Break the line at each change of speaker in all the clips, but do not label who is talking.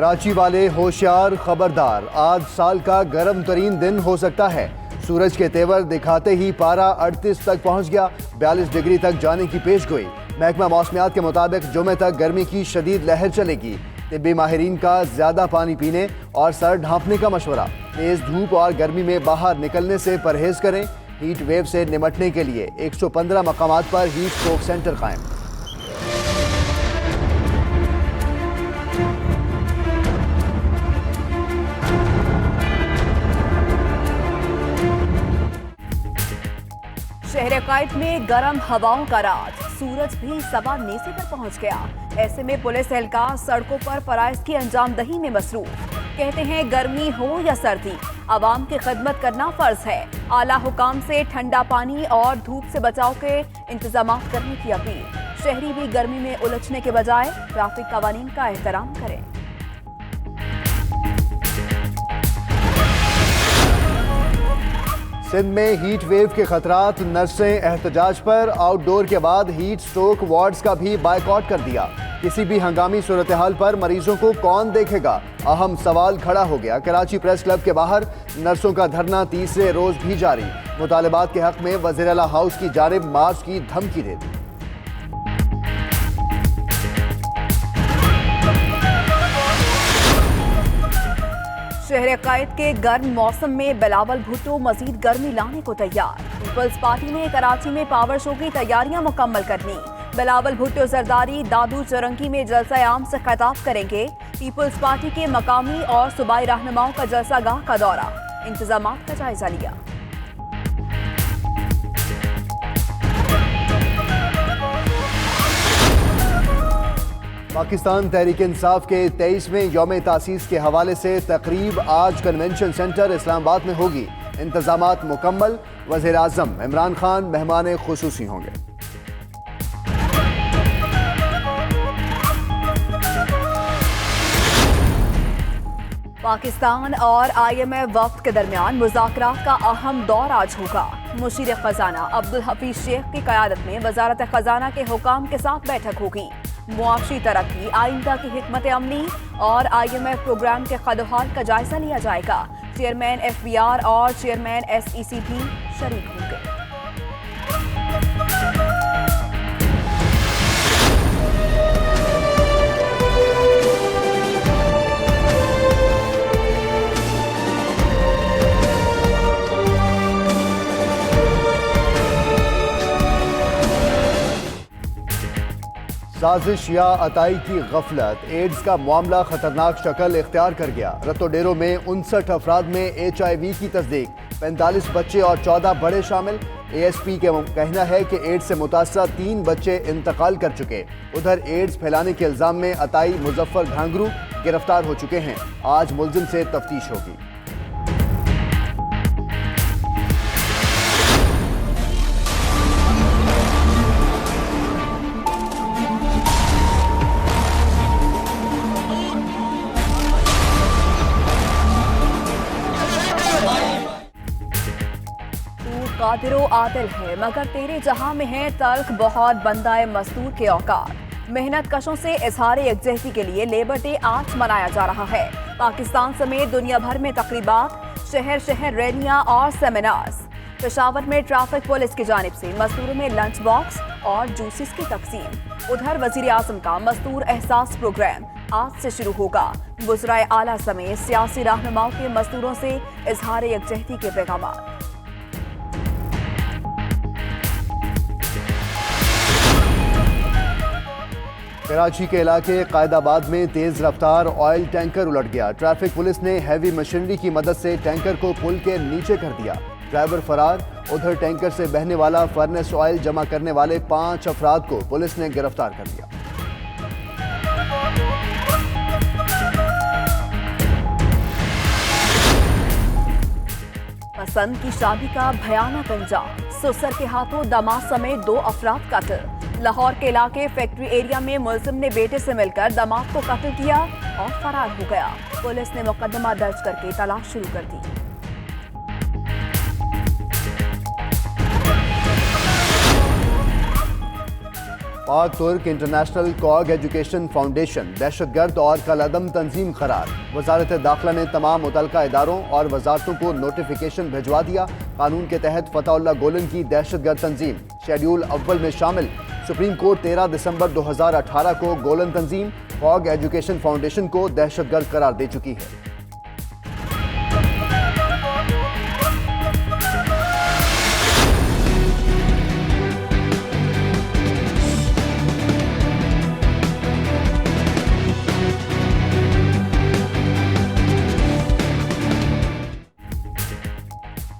कराची वाले होशियार, खबरदार, आज साल का गर्म तरीन दिन हो सकता है। सूरज के तेवर दिखाते ही पारा 38 तक पहुंच गया। 42 डिग्री तक जाने की पेशगोई। महकमा मौसमियात के मुताबिक जुमे तक गर्मी की शदीद लहर चलेगी। तिब्बी माहिरीन का ज्यादा पानी पीने और सर ढांपने का मशवरा। तेज धूप और गर्मी में बाहर निकलने से परहेज करें। हीट वेव से निमटने के लिए 115 मकामात पर हीट स्ट्रोक सेंटर कायम।
शहर कायद में गर्म हवाओं का राज। सूरज भी सवा नेसे पर पहुंच गया। ऐसे में पुलिस एहलकार सड़कों पर फराइज की अंजामदही में मसरूफ। कहते हैं गर्मी हो या सर्दी, आवाम की खिदमत करना फर्ज है। आला हुकाम से ठंडा पानी और धूप से बचाव के इंतजाम करने की अपील। शहरी भी गर्मी में उलझने के बजाय ट्रैफिक कवानीन का एहतराम करें।
सिंध में हीट वेव के खतरात। नर्सें एहतजाज पर। आउटडोर के बाद हीट स्ट्रोक वार्ड्स का भी बायकॉट कर दिया। किसी भी हंगामी सूरत हाल पर मरीजों को कौन देखेगा, अहम सवाल खड़ा हो गया। कराची प्रेस क्लब के बाहर नर्सों का धरना तीसरे रोज भी जारी। मुतालबात के हक में वज़ीर आला हाउस की जानिब मार्च की धमकी दे दी।
शहर कायद के गर्म मौसम में बिलावल भुट्टो मजीद गर्मी लाने को तैयार। पीपल्स पार्टी ने कराची में पावर शो की तैयारियां मुकम्मल कर ली। बिलावल भुट्टो जरदारी दादू चरंगी में जलसा आम से खिताब करेंगे। पीपल्स पार्टी के मकामी और सूबाई रहनुमाओं का जलसा गाह का दौरा। इंतजाम का जायजा लिया।
पाकिस्तान तहरीक इंसाफ के 23वें यौम तासीस के हवाले से तकरीब आज कन्वेंशन सेंटर इस्लामाबाद में होगी। इंतजामात मुकम्मल। वज़ीर आज़म इमरान खान मेहमान खुसूसी होंगे।
पाकिस्तान और IMF वक्त के दरमियान मुज़ाकरात का अहम दौर आज होगा। मुशीर खजाना अब्दुल हफीज शेख की क़यादत में वज़ारत खजाना के हुकाम के साथ बैठक होगी। मुआशी तरक्की, आइंदा की हिकमत अमली और IMF प्रोग्राम के खदहाल का जायजा लिया जाएगा। चेयरमैन FBR और चेयरमैन SEC भी शरीक होंगे।
साजिश या अताई की गफलत। एड्स का मामला खतरनाक शक्ल इख्तियार कर गया। रतोडेरो में 59 अफराद में HIV की तस्दीक। 45 बच्चे और 14 बड़े शामिल। ASP के कहना है कि एड्स से मुतासरा 3 बच्चे इंतकाल कर चुके। उधर एड्स फैलाने के इल्जाम में अताई मुजफ्फर घांगरू गिरफ्तार हो चुके हैं। आज मुलजिम से तफ्तीश होगी।
कादिरो आदिल है मगर तेरे जहां में है तल्ख बहुत बंदाए मजदूर के औकात। मेहनत कशों से इजहार यकजहती के लिए लेबर डे आज मनाया जा रहा है। पाकिस्तान समेत दुनिया भर में तकरीबात, शहर शहर रैलियां और सेमिनार्स। पेशावर में ट्रैफिक पुलिस की जानिब से मजदूरों में लंच बॉक्स और जूसेस की तकसीम। उधर वजीर आजम का मजदूर एहसास प्रोग्राम आज से शुरू होगा। वज़राए आला समेत सियासी रहनुमाओं के मजदूरों से इजहार यकजहती के पैगाम।
कराची के इलाके कायदाबाद में तेज रफ्तार ऑयल टैंकर उलट गया। ट्रैफिक पुलिस ने हैवी मशीनरी की मदद से टैंकर को पुल के नीचे कर दिया। ड्राइवर फरार। उधर टैंकर से बहने वाला फर्नेस ऑयल जमा करने वाले 5 अफराद को पुलिस ने गिरफ्तार कर लिया।
पसंद की शादी का भयानक अंजाम। ससुर के हाथों दामाद समेत 2 अफराद कत्ल। लाहौर के इलाके फैक्ट्री एरिया में मुलजिम ने बेटे से मिलकर दामाद को कत्ल किया और फरार हो गया। पुलिस ने मुकदमा दर्ज करके तलाश शुरू कर दी।
पाक तुर्क इंटरनेशनल कॉग एजुकेशन फाउंडेशन दहशतगर्द और कलअदम तंजीम करार। वजारत दाखिला ने तमाम मुतल्लिका इदारों और वजारतों को नोटिफिकेशन भिजवा दिया। कानून के तहत फतहुल्लाह गोलन की दहशतगर्द तंजीम शेड्यूल अव्वल में शामिल। सुप्रीम कोर्ट 13 दिसंबर 2018 को गोलन तंजीम कॉग एजुकेशन फाउंडेशन को दहशतगर्द करार दे चुकी है।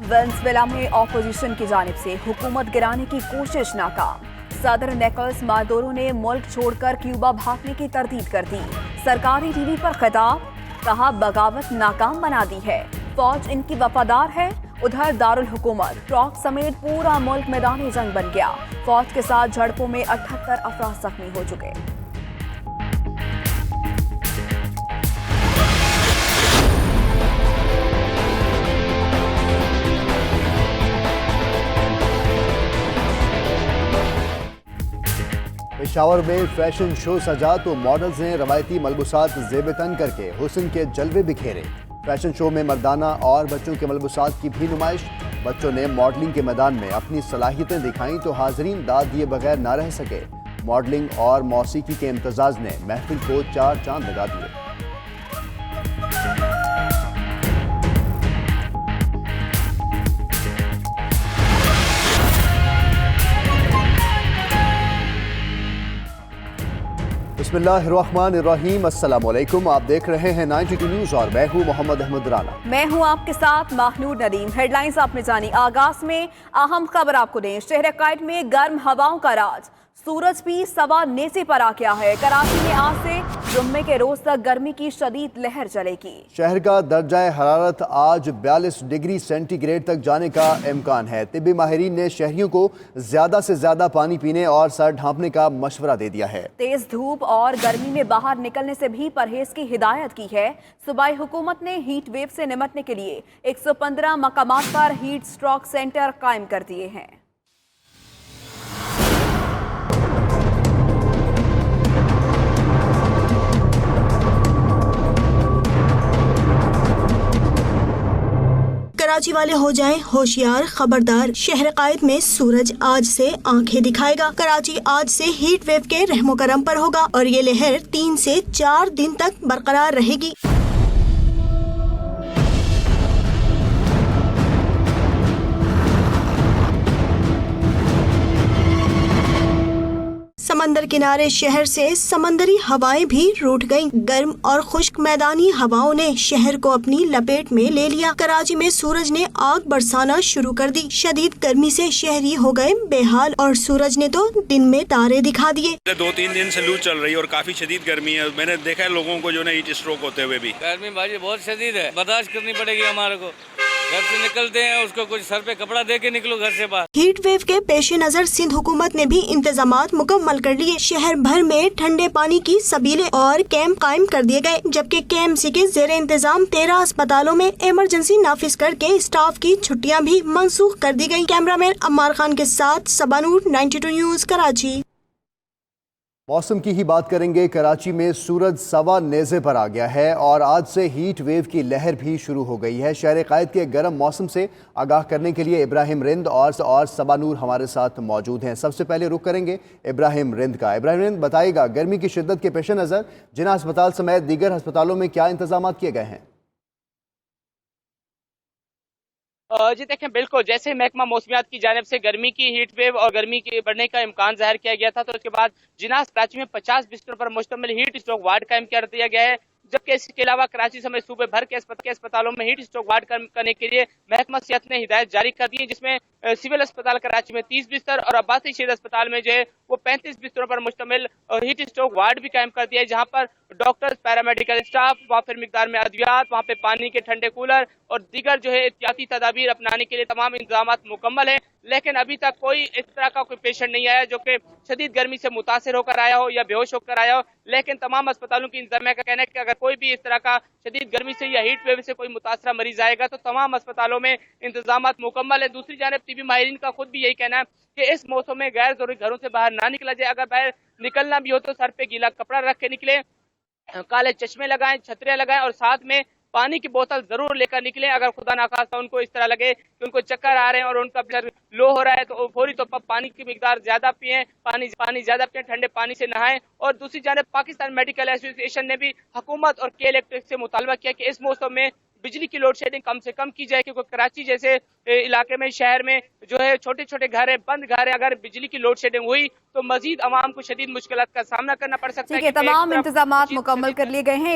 वेनेजुएला में ऑपोजिशन की जानिब से हुकूमत गिराने की कोशिश नाकाम। सदर निकोलस मादुरो ने मुल्क छोड़कर क्यूबा भागने की तरदीद कर दी। सरकारी टीवी पर खिताब, कहा बगावत नाकाम बना दी है, फौज इनकी वफादार है। उधर दारुल हुकूमत ट्रॉक समेत पूरा मुल्क मैदान जंग बन गया। फौज के साथ झड़पों में 78 अफराद जख्मी हो चुके।
पेशावर में फैशन शो सजा तो मॉडल्स ने रवायती मलबूसात ज़ेब-ए-तन करके हुस्न के जलवे बिखेरे। फैशन शो में मर्दाना और बच्चों के मलबूसात की भी नुमाइश। बच्चों ने मॉडलिंग के मैदान में अपनी सलाहियतें दिखाईं तो हाजरीन दाद दिए बगैर ना रह सके। मॉडलिंग और मौसीकी के इम्तजाज ने महफिल को 4 चांद लगा दिए। बिस्मिल्लाहिर्रहमानिर्रहीम, अस्सलाम वालेकुम। आप देख रहे हैं 92 न्यूज़ और मैं हूँ मोहम्मद अहमद राना।
मैं हूँ आपके साथ माहनूर नदीम। हेडलाइंस आपने जानी। आगाज में अहम खबर आपको दें। शहर कायद में गर्म हवाओं का राज, सूरज भी सवा नेज़े पर आ गया है। कराची में आज से जुम्मे के रोज तक गर्मी की शदीद लहर चलेगी।
शहर का दर्जा हरारत आज 42 डिग्री सेंटीग्रेड तक जाने का इम्कान है। तिब्बी माहिरीन ने शहरियों को ज्यादा से ज्यादा पानी पीने और सर ढांपने का मशवरा दे दिया है।
तेज धूप और गर्मी में बाहर निकलने से भी परहेज की हिदायत की है। सूबाई हुकूमत ने हीट वेव से निपटने के लिए 115 मकामात पर हीट स्ट्रोक सेंटर कायम कर दिए हैं।
कराची वाले हो जाएं होशियार, खबरदार। शहर कायद में सूरज आज से आंखें दिखाएगा। कराची आज से हीट वेव के रहमो करम पर होगा और ये लहर 3 से 4 दिन तक बरकरार रहेगी। समंदर किनारे शहर से समंदरी हवाएं भी रूठ गईं। गर्म और खुश्क मैदानी हवाओं ने शहर को अपनी लपेट में ले लिया। कराची में सूरज ने आग बरसाना शुरू कर दी। शदीद गर्मी से शहरी हो गए बेहाल और सूरज ने तो दिन में तारे दिखा दिए।
2-3 दिन से लू चल रही है और काफी शदीद गर्मी है। मैंने देखा है लोगों को जो है हीट स्ट्रोक होते हुए भी।
गर्मी भाई बहुत शदीद है, बर्दाश्त करनी पड़ेगी हमारे को। घर से निकलते हैं उसको कुछ सर पे कपड़ा दे के निकलो घर से बाहर।
हीट वेव के पेश नजर सिंध हुकूमत ने भी इंतजामात मुकम्मल कर लिए। शहर भर में ठंडे पानी की सबीले और कैंप कायम कर दिए गए, जबकि KMC के जेर इंतजाम 13 अस्पतालों में इमरजेंसी नाफिज करके स्टाफ की छुट्टियां भी मंसूख कर दी गयी। कैमरामैन अम्मार खान के साथ सबानूर, 92 न्यूज़, कराची।
मौसम की ही बात करेंगे। कराची में सूरज सवा नेज़े पर आ गया है और आज से हीट वेव की लहर भी शुरू हो गई है। शहर कायद के गर्म मौसम से आगाह करने के लिए इब्राहिम रिंद और सबानूर हमारे साथ मौजूद हैं। सबसे पहले रुख करेंगे इब्राहिम रिंद का। इब्राहिम रिंद, बताइएगा गर्मी की शिद्दत के पेश नज़र जिना अस्पताल समेत दीगर अस्पतालों में क्या इंतजाम किए गए हैं?
जी देखें, बिल्कुल जैसे महकमा मौसमियात की जानिब से गर्मी की हीट वेव और गर्मी के बढ़ने का इम्कान जाहिर किया गया था, तो उसके बाद जिना कराची में 50 बिस्तरों पर मुश्तमिल हीट स्ट्रोक वार्ड कायम कर दिया गया है। जबकि इसके अलावा कराची समेत सूबे भर के अस्पतालों में हीट स्ट्रोक वार्ड करने के लिए महकमा सेहत ने हिदायत जारी कर दी है, जिसमें सिविल अस्पताल कराची में 30 बिस्तर और अब्बासी शहीद अस्पताल में जो है वो 35 बिस्तरों पर मुश्तमिल हीट स्ट्रोक वार्ड भी कायम कर दिया है, जहां पर डॉक्टर्स, पैरामेडिकल स्टाफ, वाफिर मिकदार में अद्वियात, वहाँ पे पानी के ठंडे कूलर और दीगर जो है एहतियाती तदाबीर अपनाने के लिए तमाम इंतजाम मुकम्मल है। लेकिन अभी तक कोई इस तरह का कोई पेशेंट नहीं आया जो कि शदीद गर्मी से मुतासिर होकर आया हो या बेहोश होकर आया हो। लेकिन तमाम अस्पतालों की इंतजामिया का कहना है कि अगर कोई भी इस तरह का शदीद गर्मी से या हीट वेव से कोई मुतासरा मरीज आएगा तो तमाम अस्पतालों में इंतजाम मुकम्मल है। दूसरी जानब टीबी माहिरीन का खुद भी यही कहना है कि इस मौसम में गैर जरूरी घरों से बाहर ना निकला जाए। अगर बाहर निकलना भी हो तो सर पे गीला कपड़ा रख के निकले, काले चश्मे लगाएं, छतरियां लगाएं और साथ में पानी की बोतल जरूर लेकर निकलें। अगर खुदा ना खास्ता उनको इस तरह लगे कि उनको चक्कर आ रहे हैं और उनका प्रेशर लो हो रहा है तो फौरी तौर पर पानी की मिकदार ज्यादा पिएं, पानी ज्यादा पिएं, ठंडे पानी से नहाएं। और दूसरी जानब पाकिस्तान मेडिकल एसोसिएशन ने भी हुकूमत और के इलेक्ट्रिक से मुतालबा किया कि इस मौसम में बिजली की लोड शेडिंग कम से कम की जाए, क्योंकि कराची जैसे इलाके में, शहर में जो है छोटे छोटे घर है, बंद घर है, अगर बिजली की लोड शेडिंग हुई तो मजीद आवाम को शदीद मुश्किलात का सामना करना पड़ सकता है।
ठीक है, तमाम इंतजाम मुकम्मल कर लिए गए हैं।